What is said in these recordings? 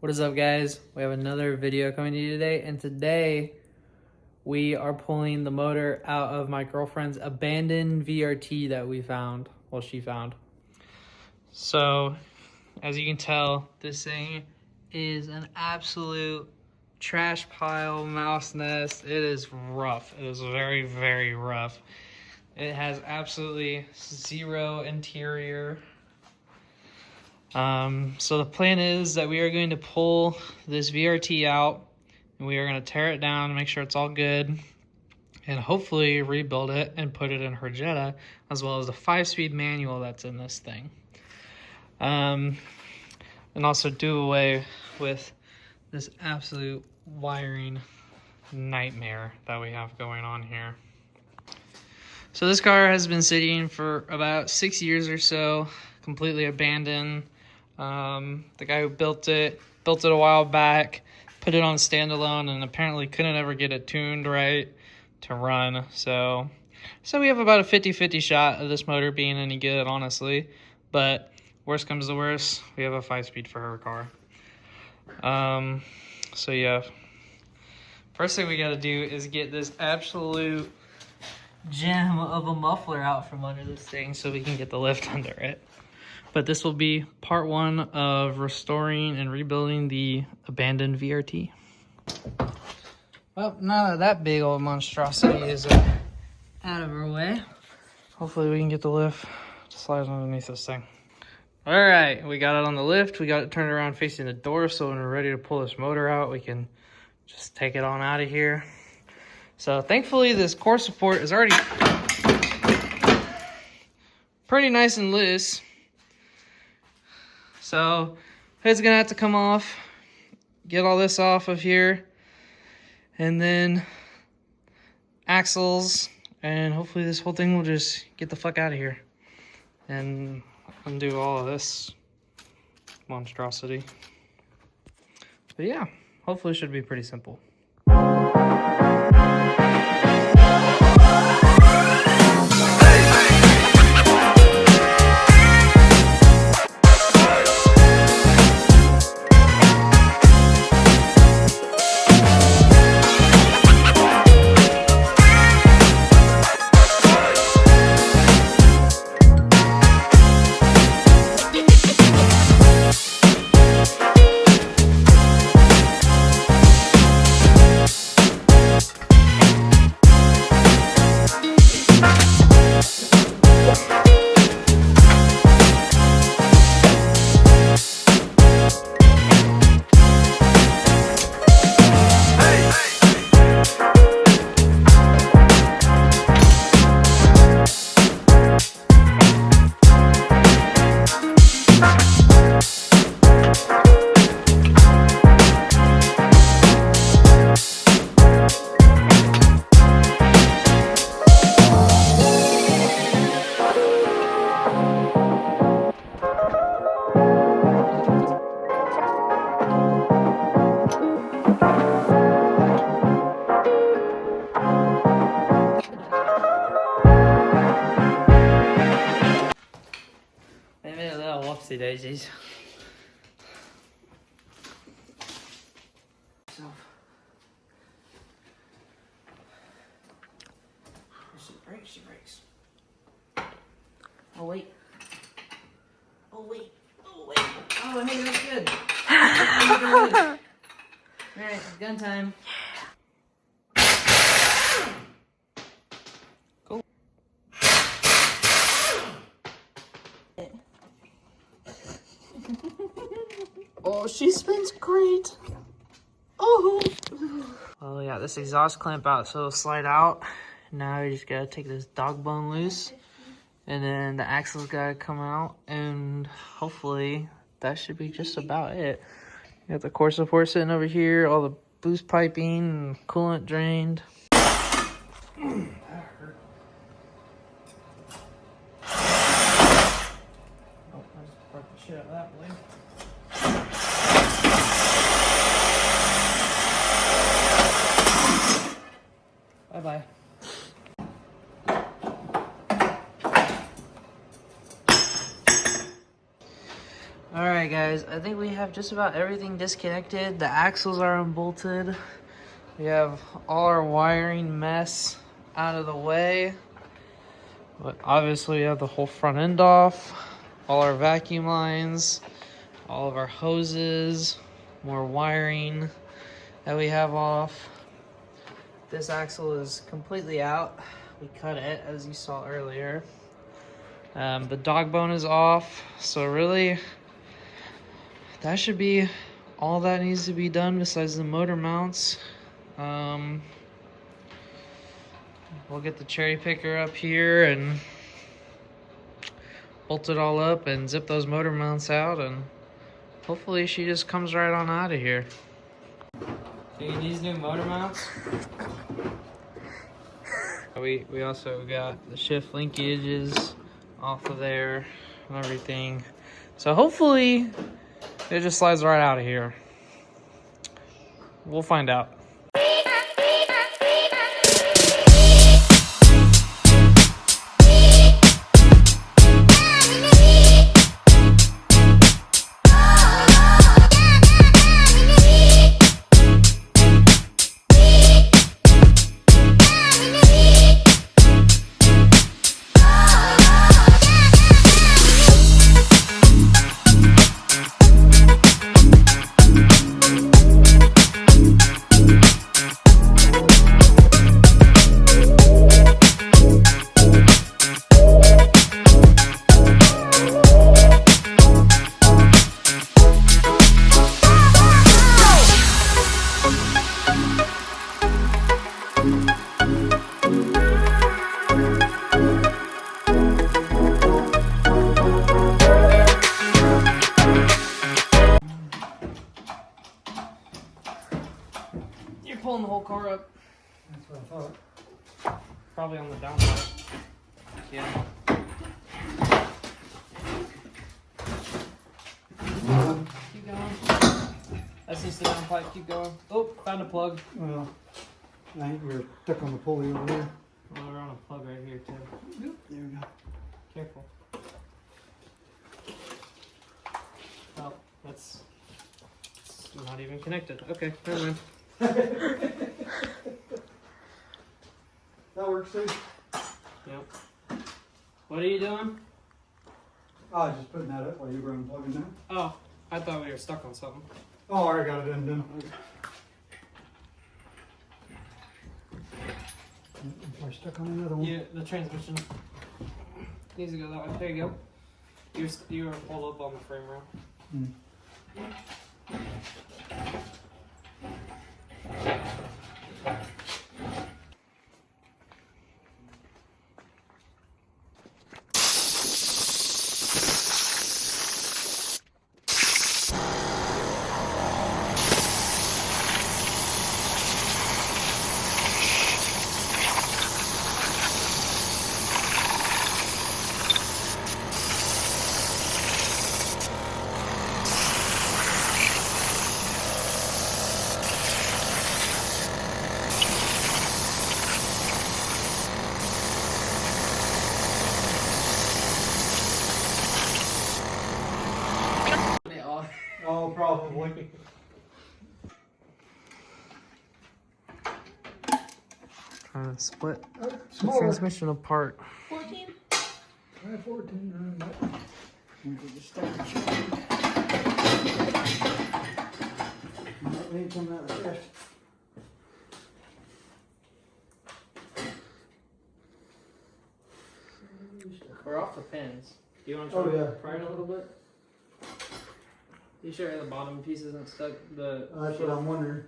What is up, guys? We have another video coming to you today, and today we are pulling the motor out of my girlfriend's abandoned VRT that we found. Well, she found. So, as you can tell, this thing is an absolute trash pile, mouse nest. It is rough. It is very, very rough. It has absolutely zero interior. So the plan is that we are going to pull this VRT out and we are going to tear it down and make sure it's all good and hopefully rebuild it and put it in her Jetta, as well as the 5-speed manual that's in this thing. And also do away with this absolute wiring nightmare that we have going on here. So this car has been sitting for about 6 years or so, completely abandoned. The guy who built it a while back, put it on standalone, and apparently couldn't ever get it tuned right to run. So we have about a 50-50 shot of this motor being any good, honestly. But worst comes to worst, we have a 5-speed for her car. So yeah, first thing we got to do is get this absolute gem of a muffler out from under this thing so we can get the lift under it. But this will be part one of restoring and rebuilding the abandoned VRT. Well, now that big old monstrosity is out of our way, hopefully we can get the lift to slide underneath this thing. All right, we got it on the lift. We got it turned around facing the door, so when we're ready to pull this motor out, we can just take it on out of here. So thankfully, this core support is already pretty nice and loose. So hood's gonna have to come off, get all this off of here, and then axles, and hopefully this whole thing will just get the fuck out of here and undo all of this monstrosity. But yeah, hopefully it should be pretty simple. Whoopsie daisies. She breaks. Oh wait. Oh wait. Oh wait. Oh hey, that's good. Alright, gun time. Go. Oh, she spins great. Oh. Well, yeah, this exhaust clamp out, so it'll slide out. Now you just gotta take this dog bone loose, and then the axle's gotta come out, and hopefully that should be just about it. You got the core support sitting over here, all the boost piping and coolant drained. That hurt. Oh, I just broke the shit out of that blade. Bye-bye. Alright guys, guys, I think we have just about everything disconnected. The axles are unbolted. We have all our wiring mess out of the way. But obviously we have the whole front end off, all our vacuum lines, all of our hoses, more wiring that we have off. This axle is completely out. We cut it, as you saw earlier. The dog bone is off, so really that should be all that needs to be done besides the motor mounts. We'll get the cherry picker up here and bolt it all up and zip those motor mounts out, and hopefully she just comes right on out of here. Okay, these new motor mounts. We also got the shift linkages off of there and everything. So hopefully it just slides right out of here. We'll find out. You're pulling the whole car up. That's what I thought. Probably on the down part. Yeah. Keep going. That's just the down pipe. Keep going. Oh, found a plug. Well, I think we're stuck on the pulley over there. Well, we're on a plug right here, too. There we go. Careful. Oh, that's not even connected. Okay, never mind. That works too. Yep. What are you doing? I was just putting that up while you were unplugging that. Oh, I thought we were stuck on something. Oh, I already got it undone. If I stuck on another one. Yeah, the transmission needs to go that way. There you go. You were pulled up on the frame rail. Hmm. Oh, probably. Trying to split the Smaller. transmission apart. 14? 14. We could just start the We ain't coming out of the trash. We're off the pins. Do you want to Oh, try yeah. to pry it a little bit? You sure the bottom piece isn't stuck? That's what I'm wondering.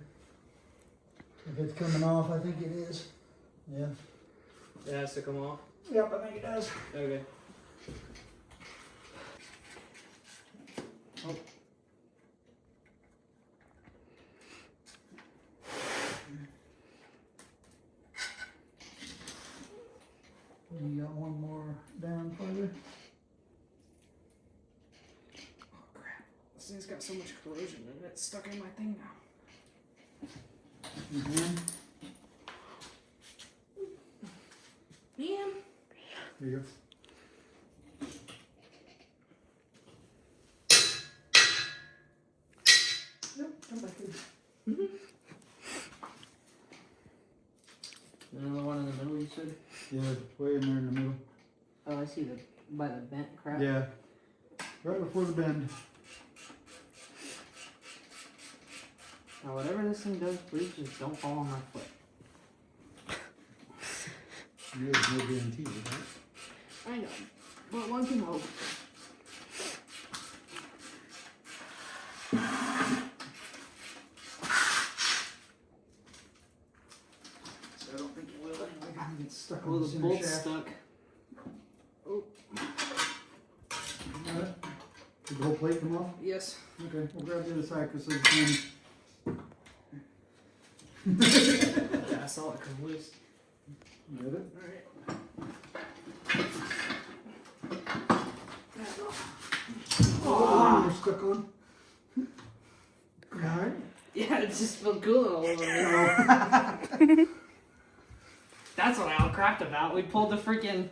If it's coming off, I think it is. Yeah. It has to come off? Yep, I think it does. Okay. Oh. You got one more down further. Oh crap. This thing's got so much corrosion in it. It's stuck in my thing now. Mm-hmm. Man. There you go. Come back here. Another one in the middle, you said? Yeah, way in there in the middle. Oh, I see by the bent crap. Yeah. Right before the bend. Now, whatever this thing does, please just don't fall on my foot. There's no guarantee with that. I know. But one can hope. So I don't think it will anyway. It's stuck on Well, the the center bolt's shaft. stuck. Oh. Got it? Did the whole plate come off? Yes. Okay, we'll grab the other side because there's Yeah, I saw it come loose. You got it? Alright. Oh, we're stuck on. Alright. Yeah, it just felt cooling all over me. That's what I all crapped about. We pulled the freaking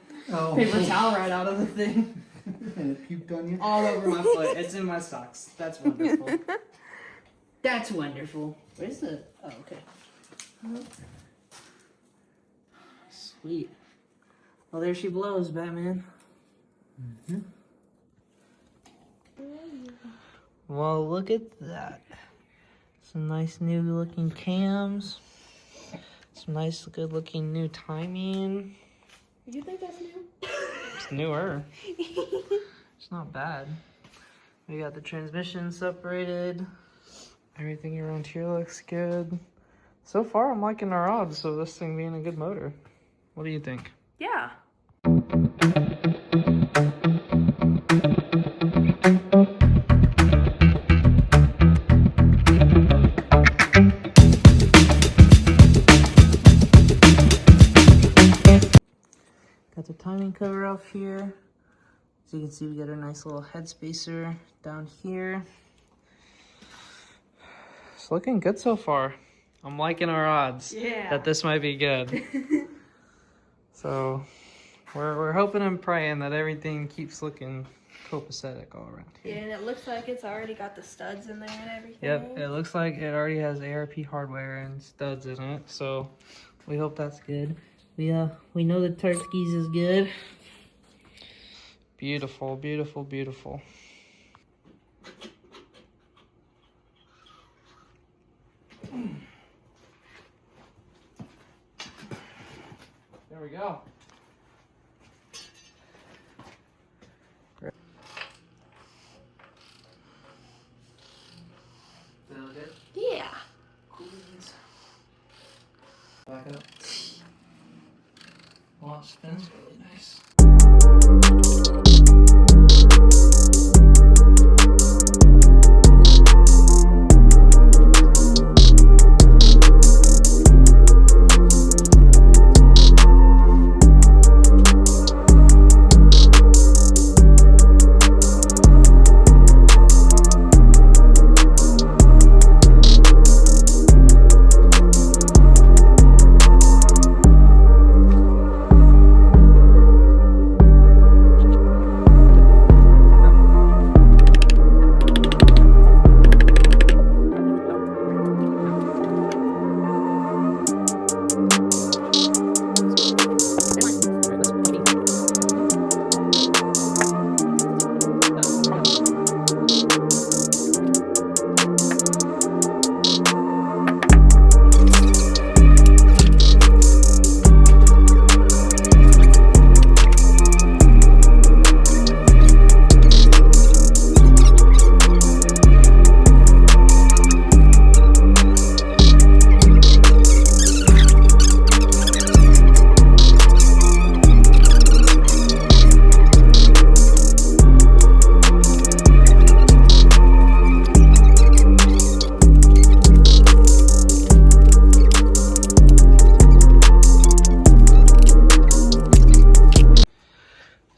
paper towel right out of the thing. And it puked on you? All over my foot. It's in my socks. That's wonderful. That's wonderful. Where's the... Oh, okay. Sweet. Well, there she blows, Batman. Mm-hmm. Well, look at that. Some nice new looking cams. Some nice good looking new timing. You think that's new? It's newer. It's not bad. We got the transmission separated. Everything around here looks good. So far, I'm liking our odds of this thing being a good motor. What do you think? Yeah. Got the timing cover off here. As you can see, we got our nice little head spacer down here. It's looking good so far. I'm liking our odds that this might be good. So we're hoping and praying that everything keeps looking copacetic all around Yeah, here. and it looks like it's already got the studs in there and everything. Yep, it looks like it already has ARP hardware and studs in it, so we hope that's good. We know the torque skis is good. Beautiful, beautiful, beautiful. There we go. Feel good? Yeah. Cool beans. Back up. Well, it spins really nice.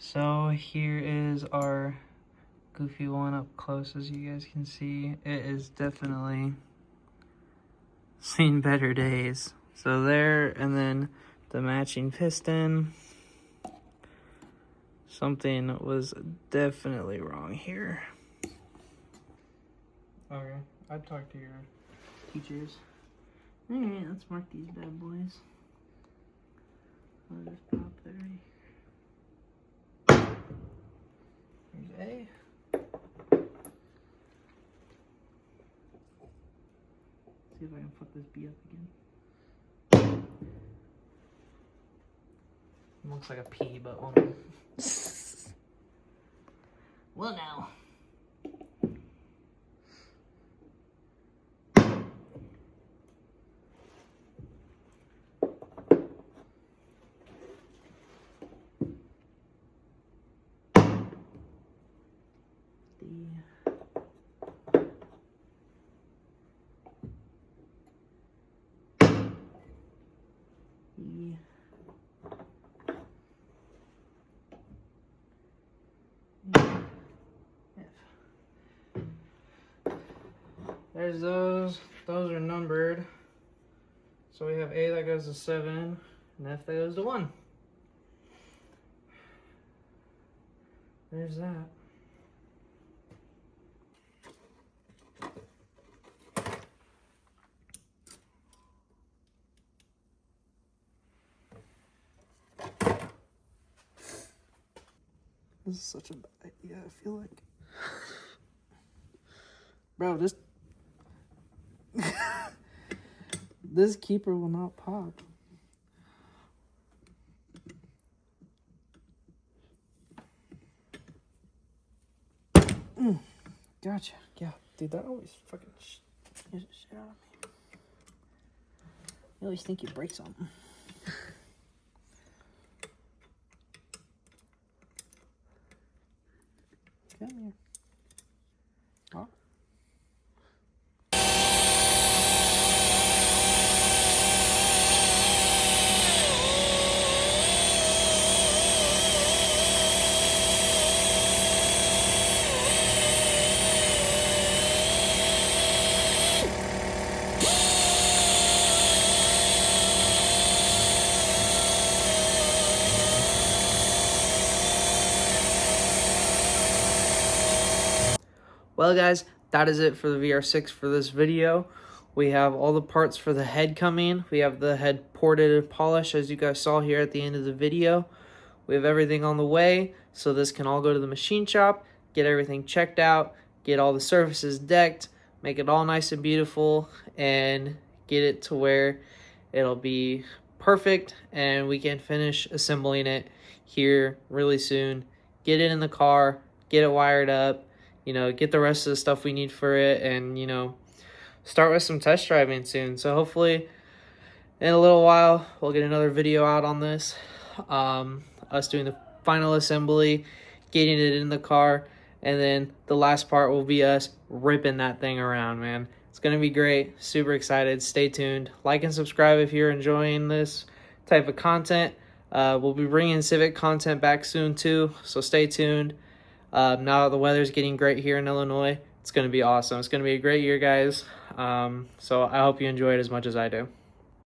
So here is our goofy one up close. As you guys can see, it is definitely seen better days. So there, and then the matching piston. Something was definitely wrong here. Okay, I'd talk to your teachers. Alright, let's mark these bad boys. I'll just pop there. There's A. See if I can fuck this B up again. It looks like a P, but well, no. Well, now. There's those. Those are numbered. So we have A that goes to 7, and F that goes to 1. There's that. This is such a bad idea, I feel like. Bro, this this keeper will not pop. Gotcha. Yeah, dude, that always fucking scares the shit out of me. You always think you break something. Come here. Oh. Well, guys, that is it for the VR6 for this video. We have all the parts for the head coming. We have the head ported and polished, as you guys saw here at the end of the video. We have everything on the way, so this can all go to the machine shop, get everything checked out, get all the surfaces decked, make it all nice and beautiful, and get it to where it'll be perfect, and we can finish assembling it here really soon. Get it in the car, get it wired up, you know, get the rest of the stuff we need for it, and, you know, start with some test driving soon. So hopefully in a little while we'll get another video out on this. Us doing the final assembly, getting it in the car, and then the last part will be us ripping that thing around, man. It's gonna be great. Super excited. Stay tuned. Like and subscribe if you're enjoying this type of content. We'll be bringing Civic content back soon too, so stay tuned. Now that the weather's getting great here in Illinois, it's going to be awesome. It's going to be a great year, guys. So I hope you enjoy it as much as I do.